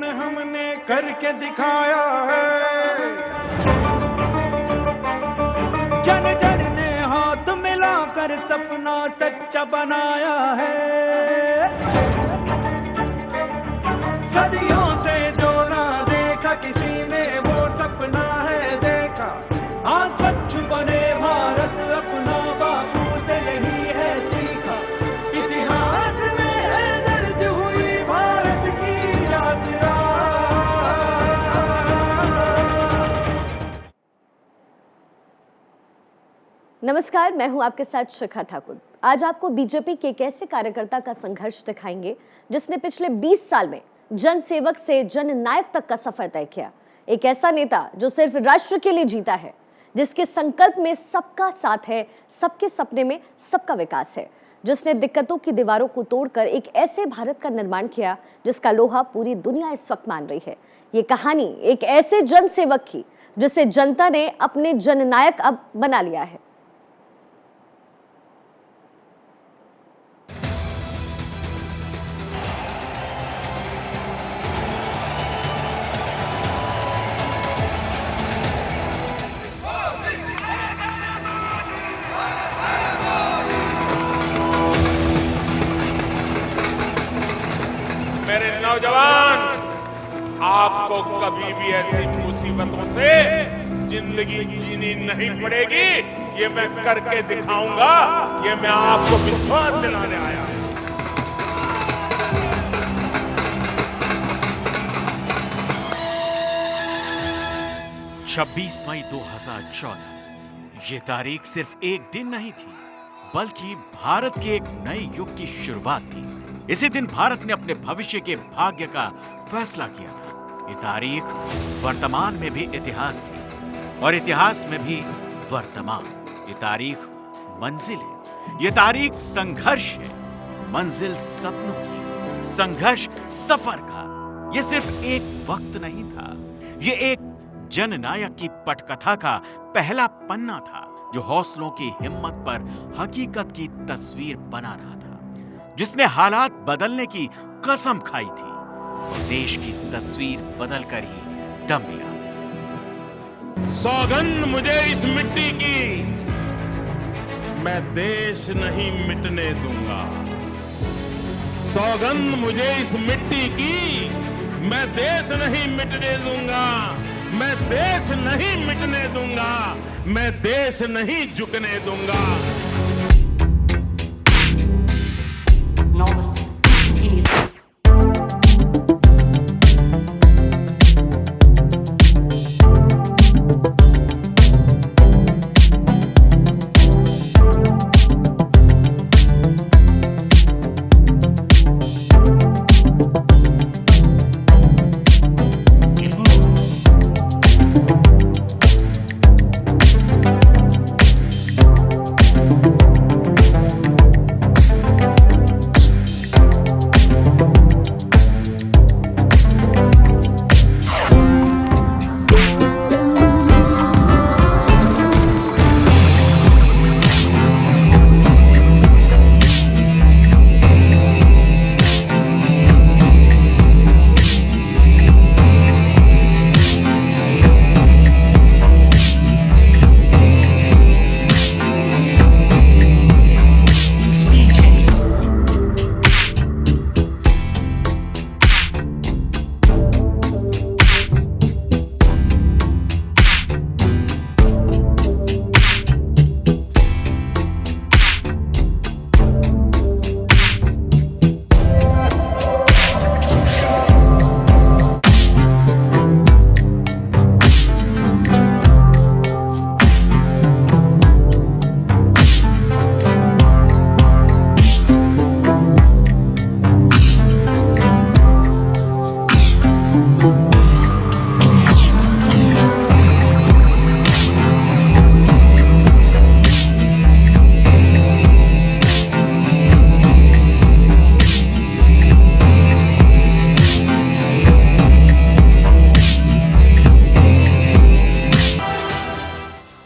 खून हमने करके दिखाया है, जन जन ने हाथ मिलाकर सपना सच्चा बनाया है। सदियों से जो ना देखा किसी ने वो सपना है देखा, आज स्वच्छ बने भारत अपना बापू से यही है सीखा। इतिहास में है दर्ज हुई भारत की यात्रा। नमस्कार, मैं हूं आपके साथ शिखा ठाकुर। आज आपको बीजेपी के एक ऐसे कार्यकर्ता का संघर्ष दिखाएंगे जिसने पिछले 20 साल में जन सेवक से जन नायक तक का सफर तय किया। एक ऐसा नेता जो सिर्फ राष्ट्र के लिए जीता है, जिसके संकल्प में सबका साथ है, सबके सपने में सबका विकास है, जिसने दिक्कतों की दीवारों को तोड़कर एक ऐसे भारत का निर्माण किया जिसका लोहा पूरी दुनिया इस वक्त मान रही है। ये कहानी एक ऐसे जन सेवक की जिसे जनता ने अपने जननायक अब बना लिया है। मेरे नौजवान, आपको कभी भी ऐसी मुसीबतों से जिंदगी जीनी नहीं पड़ेगी। ये मैं करके दिखाऊंगा, ये मैं आपको विश्वास दिलाने आया हूं। 26 मई 2014 ये तारीख सिर्फ एक दिन नहीं थी, बल्कि भारत के एक नए युग की शुरुआत थी। इसी दिन भारत ने अपने भविष्य के भाग्य का फैसला किया था। ये तारीख वर्तमान में भी इतिहास थी और इतिहास में भी वर्तमान। ये तारीख मंजिल है, ये तारीख संघर्ष है। मंजिल सपनों की, संघर्ष सफर का। ये सिर्फ एक वक्त नहीं था, ये एक जननायक की पटकथा का पहला पन्ना था, जो हौसलों की हिम्मत पर हकीकत की तस्वीर बना रहा था, जिसने हालात बदलने की कसम खाई थी और देश की तस्वीर बदलकर ही दम लिया। सौगंध मुझे इस मिट्टी की, मैं देश नहीं मिटने दूंगा। सौगंध मुझे इस मिट्टी की, मैं देश नहीं मिटने दूंगा। मैं देश नहीं मिटने दूंगा, मैं देश नहीं झुकने दूंगा।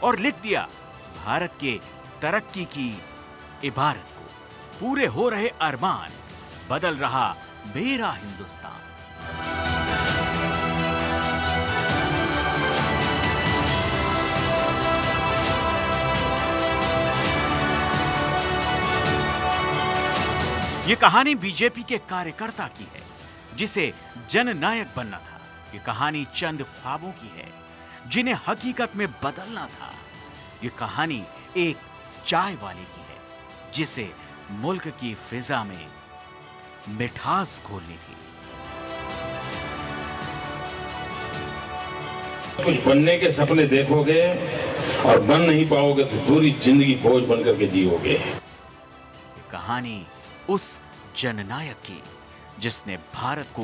और लिख दिया भारत के तरक्की की इबारत को। पूरे हो रहे अरमान, बदल रहा मेरा हिंदुस्तान। ये कहानी बीजेपी के कार्यकर्ता की है जिसे जननायक बनना था। ये कहानी चंद ख्वाबों की है जिन्हें हकीकत में बदलना था। ये कहानी एक चाय वाले की है जिसे मुल्क की फिजा में मिठास घोलनी थी। कुछ बनने के सपने देखोगे और बन नहीं पाओगे तो पूरी जिंदगी बोझ बनकर के जियोगे। कहानी उस जननायक की जिसने भारत को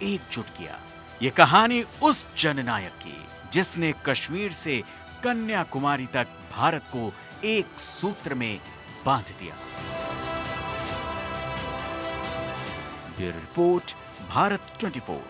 एकजुट किया। ये कहानी उस जननायक की जिसने कश्मीर से कन्याकुमारी तक भारत को एक सूत्र में बांध दिया। Bureau report, Bharat 24।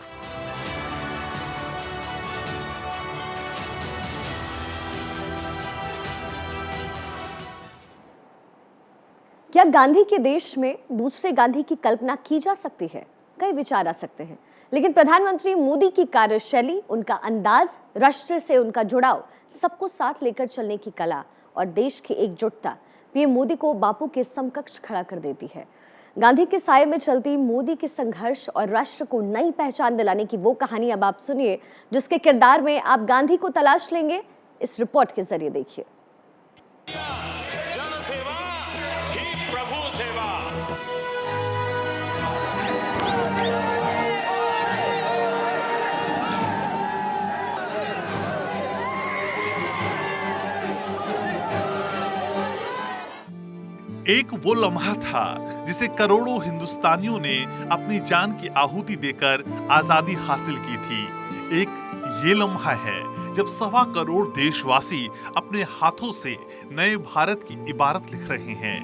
क्या गांधी के देश में दूसरे गांधी की कल्पना की जा सकती है? कई विचार आ सकते हैं, लेकिन प्रधानमंत्री मोदी की कार्यशैली, उनका अंदाज, राष्ट्र से उनका जुड़ाव, सबको साथ लेकर चलने की कला और देश की एकजुटता पीएम मोदी को बापू के समकक्ष खड़ा कर देती है। गांधी के साये में चलती मोदी के संघर्ष और राष्ट्र को नई पहचान दिलाने की वो कहानी अब आप सुनिए, जिसके किरदार में आप गांधी को तलाश लेंगे। इस रिपोर्ट के जरिए देखिए। एक वो लम्हा था जिसे करोड़ों हिंदुस्तानियों ने अपनी जान की आहुति देकर आजादी हासिल की थी। एक ये लम्हा है जब 1.25 करोड़ देशवासी अपने हाथों से नए भारत की इबारत लिख रहे हैं।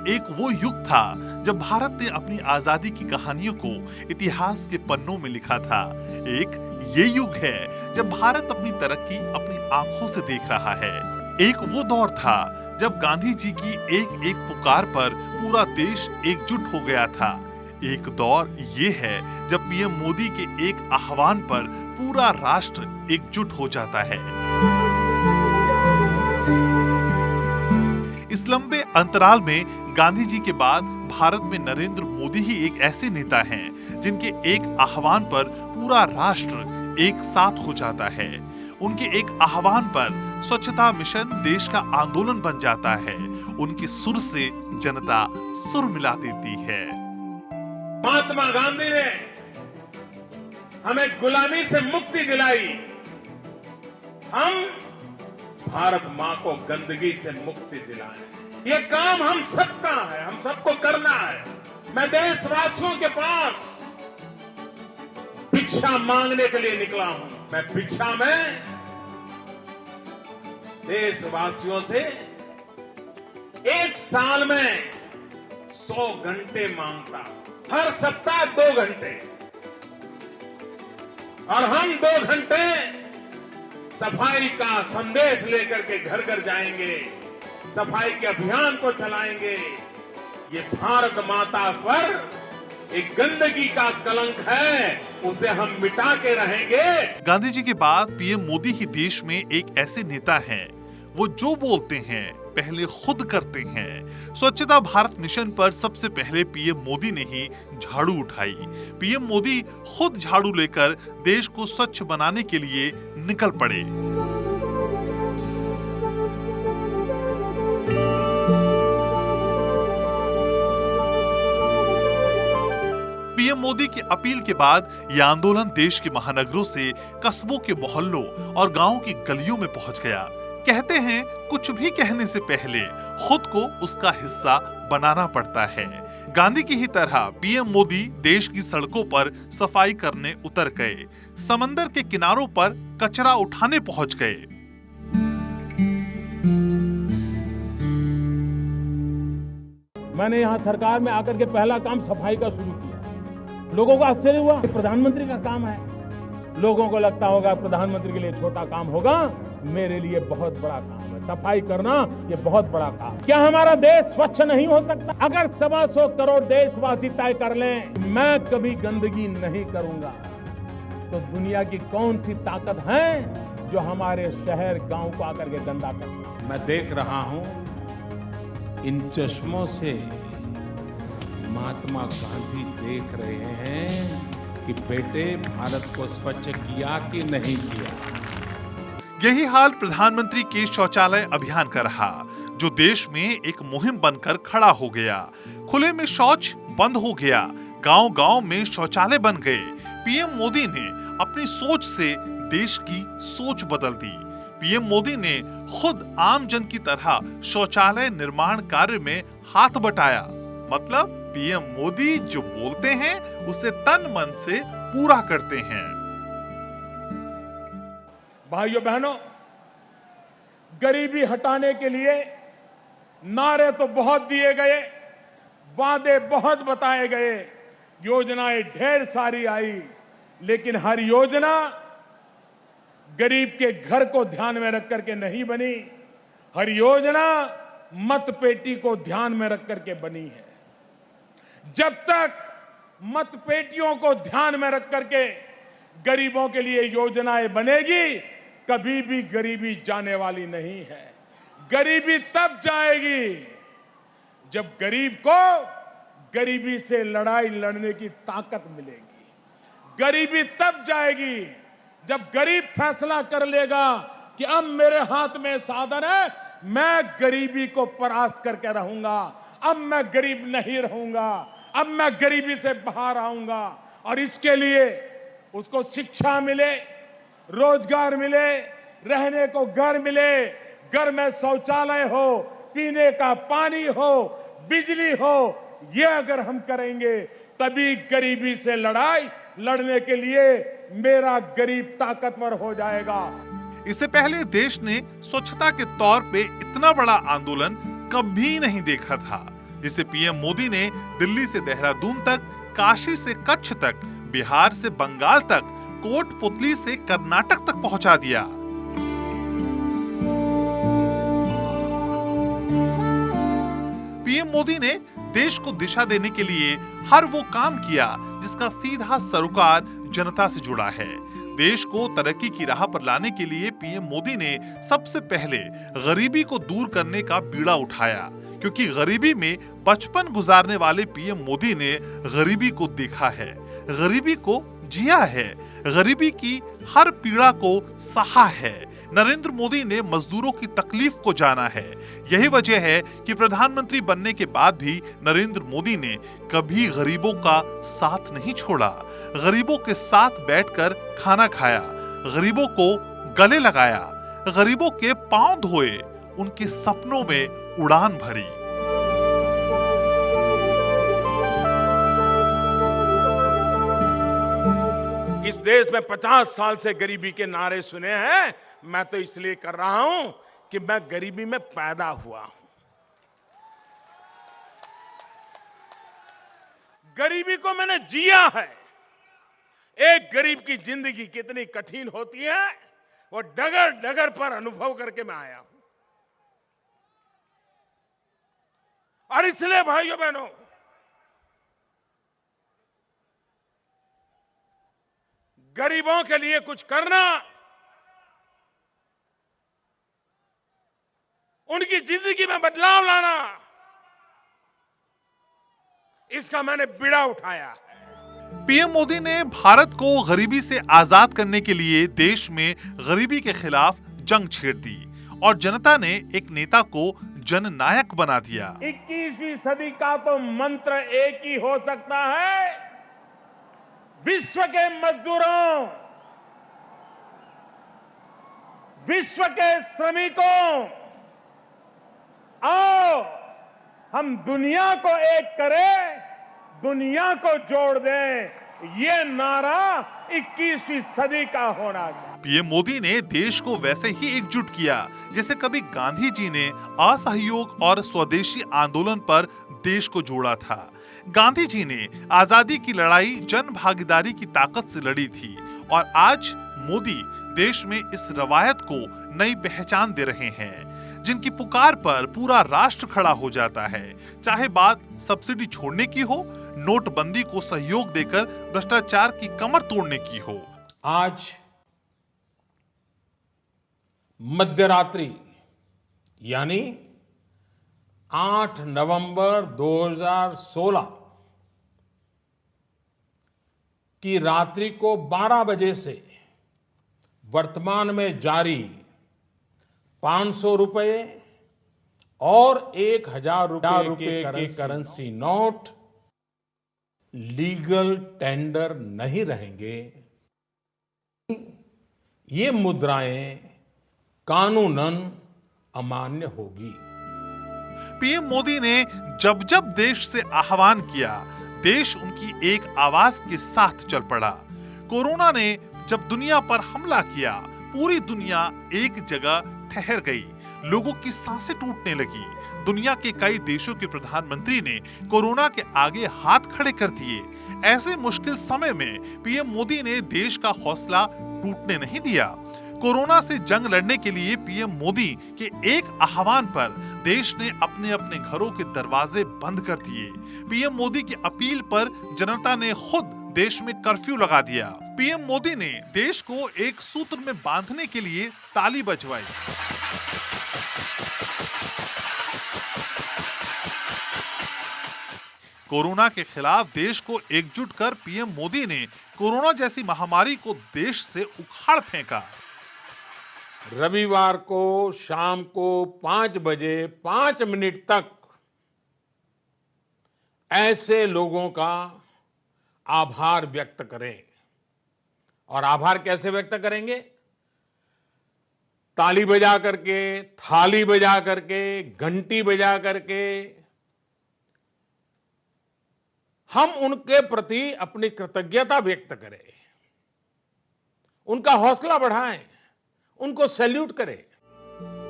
एक वो युग था जब भारत ने अपनी आजादी की कहानियों को इतिहास के पन्नों में लिखा था। एक ये युग है जब भारत अपनी तरक्की अपनी आंखों से देख रहा है। एक वो दौर था जब गांधी जी की एक एक पुकार पर पूरा देश एकजुट हो गया था। एक दौर ये है जब पीएम मोदी के एक आह्वान पर पूरा राष्ट्र एकजुट हो जाता है। इस लंबे अंतराल में गांधी जी के बाद भारत में नरेंद्र मोदी ही एक ऐसे नेता हैं जिनके एक आह्वान पर पूरा राष्ट्र एक साथ हो जाता है। उनके एक आह्वान पर स्वच्छता मिशन देश का आंदोलन बन जाता है। उनके सुर से जनता सुर मिला देती है। महात्मा गांधी ने हमें गुलामी से मुक्ति दिलाई। हम भारत मां को गंदगी से मुक्ति दिलाएं। ये काम हम सबका है, हम सबको करना है। मैं देशवासियों के पास भिक्षा मांगने के लिए निकला हूं। मैं भिक्षा में देशवासियों से एक साल में 100 घंटे मांगता, हर सप्ताह 2 घंटे, और हम 2 घंटे सफाई का संदेश लेकर के घर घर जाएंगे, सफाई के अभियान को चलाएंगे। ये भारत माता पर एक गंदगी का कलंक है, उसे हम मिटा के रहेंगे। गांधी जी के बाद पीएम मोदी ही देश में एक ऐसे नेता हैं, वो जो बोलते हैं पहले खुद करते हैं। स्वच्छता भारत मिशन पर सबसे पहले पीएम मोदी ने ही झाड़ू उठाई। पीएम मोदी खुद झाड़ू लेकर देश को स्वच्छ बनाने के लिए निकल पड़े। पीएम मोदी की अपील के बाद यह आंदोलन देश के महानगरों से कस्बों के मोहल्लों और गांवों की गलियों में पहुंच गया। कहते हैं कुछ भी कहने से पहले खुद को उसका हिस्सा बनाना पड़ता है। गांधी की ही तरह पीएम मोदी देश की सड़कों पर सफाई करने उतर गए, समंदर के किनारों पर कचरा उठाने पहुंच गए। मैंने यहाँ सरकार में आकर के पहला काम सफाई का शुरू किया। लोगों को आश्चर्य हुआ, प्रधानमंत्री का काम है। लोगों को लगता होगा प्रधानमंत्री के लिए छोटा काम होगा, मेरे लिए बहुत बड़ा काम है। सफाई करना ये बहुत बड़ा काम। क्या हमारा देश स्वच्छ नहीं हो सकता? अगर 125 करोड़ देशवासी तय कर लें मैं कभी गंदगी नहीं करूंगा, तो दुनिया की कौन सी ताकत है जो हमारे शहर गांव को आकर के गंदा करता है। मैं देख रहा हूं इन चश्मों से महात्मा गांधी देख रहे हैं कि बेटे भारत को स्वच्छ किया कि नहीं किया। यही हाल प्रधानमंत्री के शौचालय अभियान का रहा, जो देश में एक मुहिम बनकर खड़ा हो गया। खुले में शौच बंद हो गया, गांव-गांव में शौचालय बन गए। पीएम मोदी ने अपनी सोच से देश की सोच बदल दी। पीएम मोदी ने खुद आम जन की तरह शौचालय निर्माण कार्य में हाथ बटाया। मतलब पीएम मोदी जो बोलते हैं उसे तन मन से पूरा करते हैं। भाइयों बहनों, गरीबी हटाने के लिए नारे तो बहुत दिए गए, वादे बहुत बताए गए, योजनाएं ढेर सारी आई, लेकिन हर योजना गरीब के घर को ध्यान में रख करके नहीं बनी। हर योजना मतपेटी को ध्यान में रख करके बनी है। जब तक मतपेटियों को ध्यान में रख करके गरीबों के लिए योजनाएं बनेगी, कभी भी गरीबी जाने वाली नहीं है। गरीबी तब जाएगी जब गरीब को गरीबी से लड़ाई लड़ने की ताकत मिलेगी। गरीबी तब जाएगी जब गरीब फैसला कर लेगा कि अब मेरे हाथ में साधन है, मैं गरीबी को परास्त करके रहूंगा, अब मैं गरीब नहीं रहूंगा, अब मैं गरीबी से बाहर आऊंगा। और इसके लिए उसको शिक्षा मिले, रोजगार मिले, रहने को घर मिले, घर में शौचालय हो, पीने का पानी हो, बिजली हो। ये अगर हम करेंगे तभी गरीबी से लड़ाई लड़ने के लिए मेरा गरीब ताकतवर हो जाएगा। इससे पहले देश ने स्वच्छता के तौर पे इतना बड़ा आंदोलन कभी नहीं देखा था, जिसे पीएम मोदी ने दिल्ली से देहरादून तक, काशी से कच्छ तक, बिहार से बंगाल तक, कोटपुतली से कर्नाटक तक पहुंचा दिया। पीएम मोदी ने देश को दिशा देने के लिए हर वो काम किया जिसका सीधा सरोकार जनता से जुड़ा है। देश को तरक्की की राह पर लाने के लिए पीएम मोदी ने सबसे पहले गरीबी को दूर करने का बीड़ा उठाया, क्योंकि गरीबी में बचपन गुजारने वाले पीएम मोदी ने गरीबी को देखा है, गरीबी को जिया है, गरीबी की हर पीड़ा को सहा है। नरेंद्र मोदी ने मजदूरों की तकलीफ को जाना है। यही वजह है कि प्रधानमंत्री बनने के बाद भी नरेंद्र मोदी ने कभी गरीबों का साथ नहीं छोड़ा। गरीबों के साथ बैठकर खाना खाया, गरीबों को गले लगाया, गरीबों के पांव धोए, उनके सपनों में उड़ान भरी। इस देश में 50 साल से गरीबी के नारे सुने हैं। मैं तो इसलिए कर रहा हूं कि मैं गरीबी में पैदा हुआ हूं। गरीबी को मैंने जिया है। एक गरीब की जिंदगी कितनी कठिन होती है, वो डगर डगर पर अनुभव करके मैं आया हूं। और इसलिए भाइयों बहनों, गरीबों के लिए कुछ करना, उनकी जिंदगी में बदलाव लाना, इसका मैंने बीड़ा उठाया है। पीएम मोदी ने भारत को गरीबी से आजाद करने के लिए देश में गरीबी के खिलाफ जंग छेड़ दी और जनता ने एक नेता को जननायक बना दिया। 21वीं सदी का तो मंत्र एक ही हो सकता है, विश्व के मजदूरों, विश्व के श्रमिकों, आओ हम दुनिया को एक करें, दुनिया को जोड़ दें। ये नारा 21वीं सदी का होना चाहिए। पीएम मोदी ने देश को वैसे ही एकजुट किया जैसे कभी गांधी जी ने असहयोग और स्वदेशी आंदोलन पर देश को जोड़ा था। गांधी जी ने आजादी की लड़ाई जन भागीदारी की ताकत से लड़ी थी और आज मोदी देश में इस रवायत को नई पहचान दे रहे हैं, जिनकी पुकार पर पूरा राष्ट्र खड़ा हो जाता है। चाहे बात सब्सिडी छोड़ने की हो, नोटबंदी को सहयोग देकर भ्रष्टाचार की कमर तोड़ने की हो। आज मध्यरात्रि यानी 8 नवंबर 2016 की रात्रि को 12 बजे से वर्तमान में जारी 500 रुपए और 1000 रुपए के करेंसी नोट लीगल टेंडर नहीं रहेंगे। ये मुद्राएं कानूनन अमान्य होगी। पीएम मोदी ने जब जब देश से आह्वान किया, देश उनकी एक आवाज के साथ चल पड़ा। कोरोना ने जब दुनिया पर हमला किया, पूरी दुनिया एक जगह ठहर गई, लोगों की सांसें टूटने लगी। दुनिया के कई देशों के प्रधानमंत्री ने कोरोना के आगे हाथ खड़े कर दिए। ऐसे मुश्किल समय में पीएम मोदी ने देश का हौसला टूटने नहीं दिया। कोरोना से जंग लड़ने के लिए पीएम मोदी के एक आह्वान पर देश ने अपने अपने घरों के दरवाजे बंद कर दिए। पीएम मोदी की अपील पर जनता ने खुद देश में कर्फ्यू लगा दिया। पीएम मोदी ने देश को एक सूत्र में बांधने के लिए ताली बजवाई। कोरोना के खिलाफ देश को एकजुट कर पीएम मोदी ने कोरोना जैसी महामारी को देश से उखाड़ फेंका। रविवार को शाम को 5 बजे 5 मिनट तक ऐसे लोगों का आभार व्यक्त करें। और आभार कैसे व्यक्त करेंगे? ताली बजा करके, थाली बजा करके, घंटी बजा करके हम उनके प्रति अपनी कृतज्ञता व्यक्त करें, उनका हौसला बढ़ाएं, उनको सैल्यूट करें।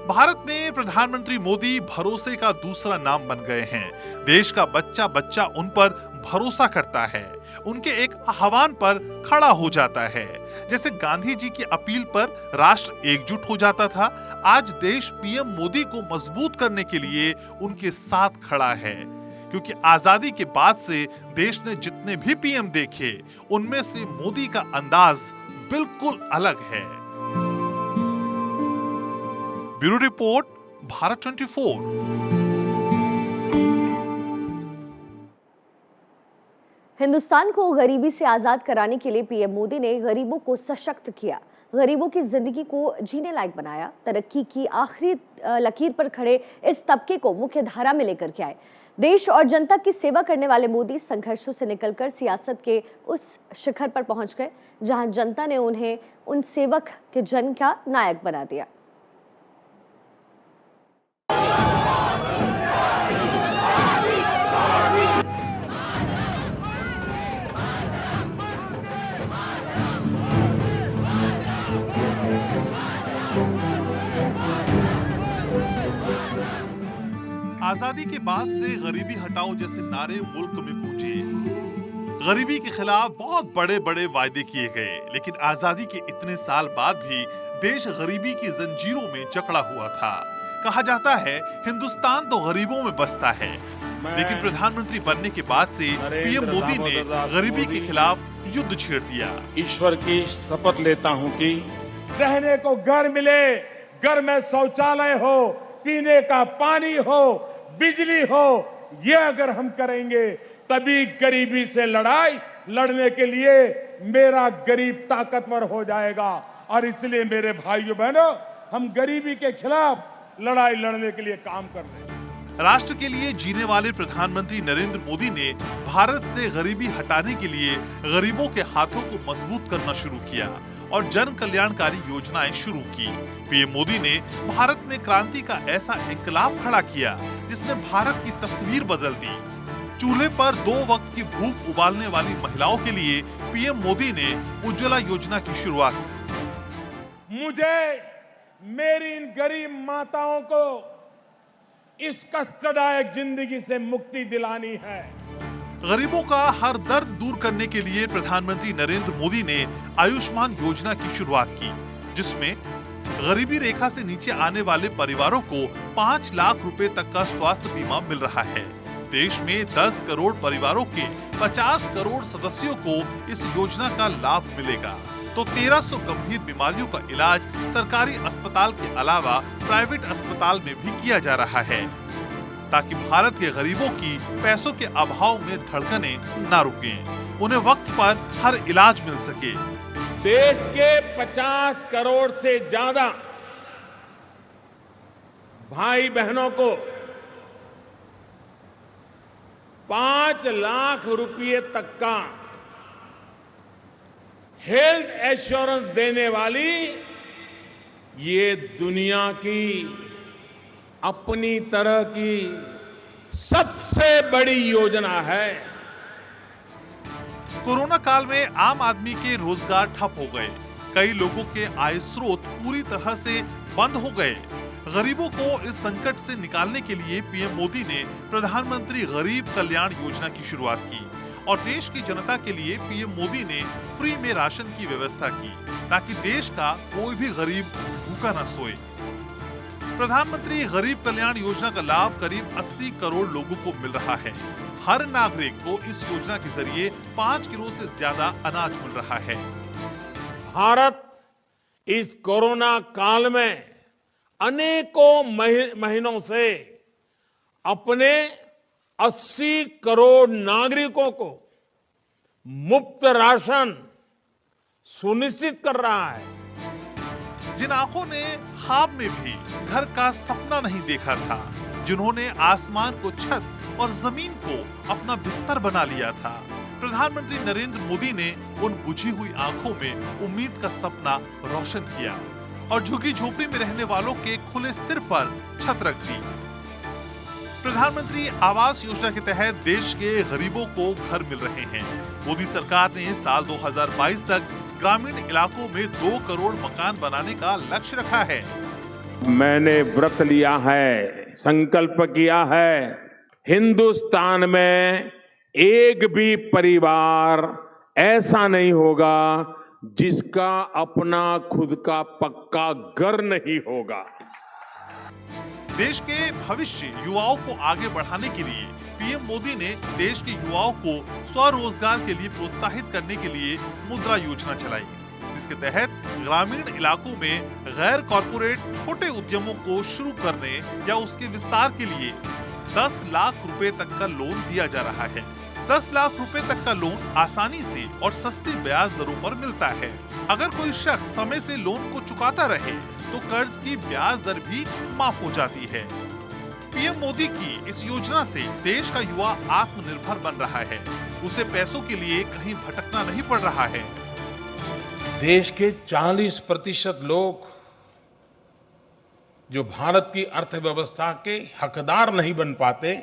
भारत में प्रधानमंत्री मोदी भरोसे का दूसरा नाम बन गए हैं। देश का बच्चा बच्चा उन पर भरोसा करता है, उनके एक आह्वान पर खड़ा हो जाता है। जैसे गांधी जी की अपील पर राष्ट्र एकजुट हो जाता था, आज देश पीएम मोदी को मजबूत करने के लिए उनके साथ खड़ा है। क्योंकि आजादी के बाद से देश ने जितने भी पीएम देखे, उनमें से मोदी का अंदाज बिल्कुल अलग है। Bureau report, Bharat 24। हिंदुस्तान को गरीबी से आजाद कराने के लिए पीएम मोदी ने गरीबों को सशक्त किया, गरीबों की जिंदगी को जीने लायक बनाया, तरक्की की आखिरी लकीर पर खड़े इस तबके को मुख्य धारा में लेकर के आए। देश और जनता की सेवा करने वाले मोदी संघर्षों से निकलकर सियासत के उस शिखर पर पहुंच गए जहां जनता ने उन्हें उन सेवक के जन का नायक बना दिया। आजादी के बाद से गरीबी हटाओ जैसे नारे मुल्क में गूंजे। गरीबी के खिलाफ बहुत बड़े बड़े वायदे किए गए, लेकिन आजादी के इतने साल बाद भी देश गरीबी की जंजीरों में जकड़ा हुआ था। कहा जाता है हिंदुस्तान तो गरीबों में बसता है, लेकिन प्रधानमंत्री बनने के बाद से पीएम मोदी ने गरीबी के खिलाफ युद्ध छेड़ दिया। ईश्वर की शपथ लेता हूं कि रहने को घर मिले, घर में शौचालय हो, पीने का पानी हो, बिजली हो, ये अगर हम करेंगे तभी गरीबी से लड़ाई लड़ने के लिए मेरा गरीब ताकतवर हो जाएगा। और इसलिए मेरे भाइयों बहनों, हम गरीबी के खिलाफ लड़ाई लड़ने के लिए काम कर रहे हैं। राष्ट्र के लिए जीने वाले प्रधानमंत्री नरेंद्र मोदी ने भारत से गरीबी हटाने के लिए गरीबों के हाथों को मजबूत करना शुरू किया और जन कल्याणकारी योजनाएं शुरू की। पीएम मोदी ने भारत में क्रांति का ऐसा इंकलाब खड़ा किया जिसने भारत की तस्वीर बदल दी। चूल्हे पर 2 वक्त की भूख उबालने वाली महिलाओं के लिए पीएम मोदी ने उज्ज्वला योजना की शुरुआत की। मुझे मेरी इन गरीब माताओं को इस कष्टदायक जिंदगी से मुक्ति दिलानी है। गरीबों का हर दर्द दूर करने के लिए प्रधानमंत्री नरेंद्र मोदी ने आयुष्मान योजना की शुरुआत की, जिसमें गरीबी रेखा से नीचे आने वाले परिवारों को 5 लाख रुपए तक का स्वास्थ्य बीमा मिल रहा है। देश में 10 करोड़ परिवारों के 50 करोड़ सदस्यों को इस योजना का लाभ मिलेगा। तो 1300 गंभीर बीमारियों का इलाज सरकारी अस्पताल के अलावा प्राइवेट अस्पताल में भी किया जा रहा है, ताकि भारत के गरीबों की पैसों के अभाव में धड़कनें न रुकें, उन्हें वक्त पर हर इलाज मिल सके। देश के 50 करोड़ से ज्यादा भाई बहनों को 5 लाख रुपए तक का हेल्थ एश्योरेंस देने वाली ये दुनिया की अपनी तरह की सबसे बड़ी योजना है। कोरोना काल में आम आदमी के रोजगार ठप हो गए, कई लोगों के आय स्रोत पूरी तरह से बंद हो गए। गरीबों को इस संकट से निकालने के लिए पीएम मोदी ने प्रधानमंत्री गरीब कल्याण योजना की शुरुआत की और देश की जनता के लिए पीएम मोदी ने फ्री में राशन की व्यवस्था की, ताकि देश का कोई भी गरीब भूखा न सोए। प्रधानमंत्री गरीब कल्याण योजना का लाभ करीब 80 करोड़ लोगों को मिल रहा है। हर नागरिक को इस योजना के जरिए 5 किलो से ज्यादा अनाज मिल रहा है। भारत इस कोरोना काल में अनेकों महीनों से अपने 80 करोड़ नागरिकों को मुफ्त राशन सुनिश्चित कर रहा है। जिन आंखों ने ख्वाब में भी घर का सपना नहीं देखा था, जिन्होंने आसमान को छत और जमीन को अपना बिस्तर बना लिया था, प्रधानमंत्री नरेंद्र मोदी ने उन बुझी हुई आंखों में उम्मीद का सपना रोशन किया और झुग्गी झोपड़ी में रहने वालों के खुले सिर पर छत रख दी। प्रधानमंत्री आवास योजना के तहत देश के गरीबों को घर मिल रहे हैं। मोदी सरकार ने साल 2022 तक ग्रामीण इलाकों में 2 करोड़ मकान बनाने का लक्ष्य रखा है। मैंने व्रत लिया है, संकल्प किया है, हिंदुस्तान में एक भी परिवार ऐसा नहीं होगा जिसका अपना खुद का पक्का घर नहीं होगा। देश के भविष्य युवाओं को आगे बढ़ाने के लिए पीएम मोदी ने देश के युवाओं को स्वरोजगार के लिए प्रोत्साहित करने के लिए मुद्रा योजना चलाई, जिसके तहत ग्रामीण इलाकों में गैर कॉर्पोरेट छोटे उद्यमों को शुरू करने या उसके विस्तार के लिए 10 लाख रुपए तक का लोन दिया जा रहा है। 10 लाख रुपए तक का लोन आसानी से और सस्ती ब्याज दरों पर मिलता है। अगर कोई शख्स समय से लोन को चुकाता रहे तो कर्ज की ब्याज दर भी माफ हो जाती है। पीएम मोदी की इस योजना से देश का युवा आत्मनिर्भर बन रहा है, उसे पैसों के लिए कहीं भटकना नहीं पड़ रहा है। देश के 40% लोग जो भारत की अर्थव्यवस्था के हकदार नहीं बन पाते,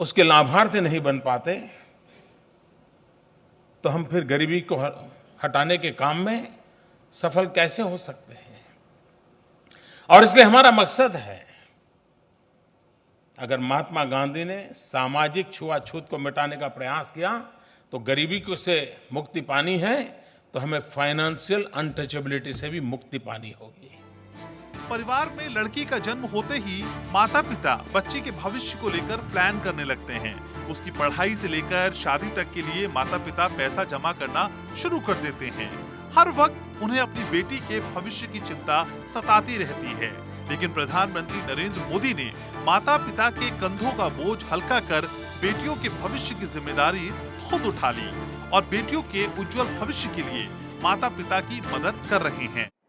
उसके लाभार्थी नहीं बन पाते, तो हम फिर गरीबी को हटाने के काम में सफल कैसे हो सकते हैं? और इसलिए हमारा मकसद है, अगर महात्मा गांधी ने सामाजिक छुआछूत को मिटाने का प्रयास किया तो गरीबी को से मुक्ति पानी है, तो हमें फाइनेंशियल अनटचेबिलिटी से भी मुक्ति पानी होगी। परिवार में लड़की का जन्म होते ही माता पिता बच्ची के भविष्य को लेकर प्लान करने लगते हैं। उसकी पढ़ाई से लेकर शादी तक के लिए माता पिता पैसा जमा करना शुरू कर देते हैं। हर वक्त उन्हें अपनी बेटी के भविष्य की चिंता सताती रहती है, लेकिन प्रधानमंत्री नरेंद्र मोदी ने माता पिता के कंधों का बोझ हल्का कर बेटियों के भविष्य की जिम्मेदारी खुद उठा ली और बेटियों के उज्जवल भविष्य के लिए माता पिता की मदद कर रहे हैं।